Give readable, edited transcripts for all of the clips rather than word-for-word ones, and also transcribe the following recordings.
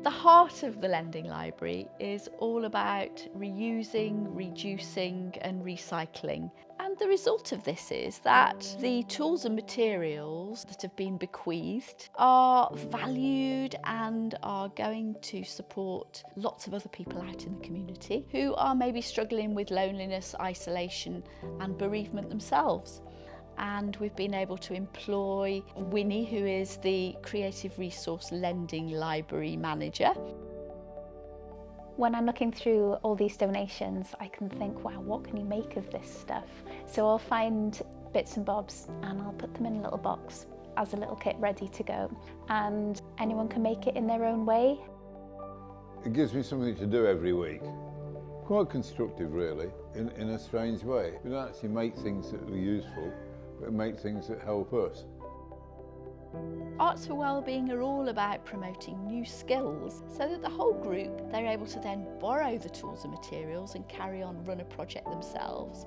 The heart of the Lending Library is all about reusing, reducing and recycling. And the result of this is that the tools and materials that have been bequeathed are valued and are going to support lots of other people out in the community who are maybe struggling with loneliness, isolation and bereavement themselves. And we've been able to employ Winnie, who is the Creative Resource Lending Library Manager. When I'm looking through all these donations, I can think, wow, what can you make of this stuff? So I'll find bits and bobs and I'll put them in a little box as a little kit ready to go. And anyone can make it in their own way. It gives me something to do every week. Quite constructive really, in a strange way. We don't actually make things that are useful, but make things that help us. Arts4wellbeing are all about promoting new skills so that the whole group, they're able to then borrow the tools and materials and carry on run a project themselves.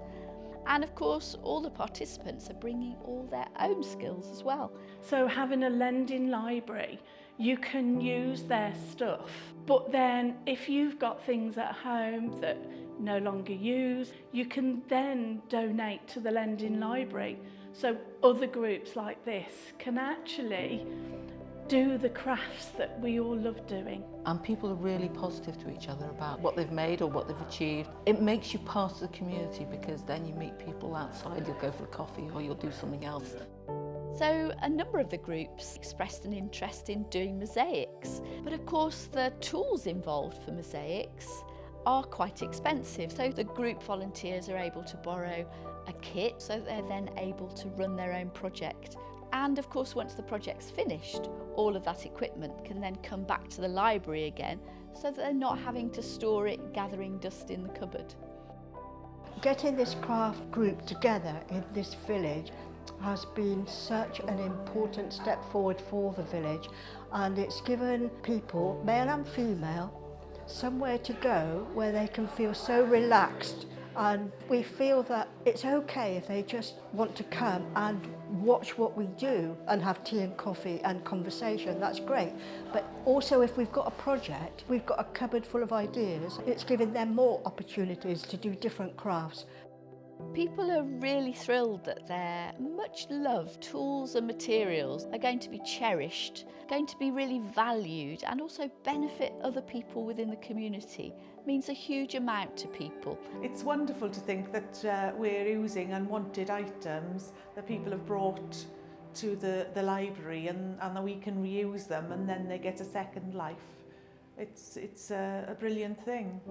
And of course, all the participants are bringing all their own skills as well. So having a lending library, you can use their stuff, but then if you've got things at home that no longer use, you can then donate to the lending library. So other groups like this can actually do the crafts that we all love doing. And people are really positive to each other about what they've made or what they've achieved. It makes you part of the community because then you meet people outside, you'll go for a coffee or you'll do something else. So a number of the groups expressed an interest in doing mosaics, but of course the tools involved for mosaics are quite expensive. So the group volunteers are able to borrow a kit so they're then able to run their own project. And of course, once the project's finished, all of that equipment can then come back to the library again so that they're not having to store it gathering dust in the cupboard. Getting this craft group together in this village has been such an important step forward for the village, and it's given people, male and female, somewhere to go where they can feel so relaxed, and we feel that it's okay if they just want to come and watch what we do and have tea and coffee and conversation. That's great, but also if we've got a project, we've got a cupboard full of ideas, it's giving them more opportunities to do different crafts. People are really thrilled that their much loved tools and materials are going to be cherished, going to be really valued and also benefit other people within the community. It means a huge amount to people. It's wonderful to think that we're using unwanted items that people have brought to the library and that we can reuse them and then they get a second life. It's a brilliant thing.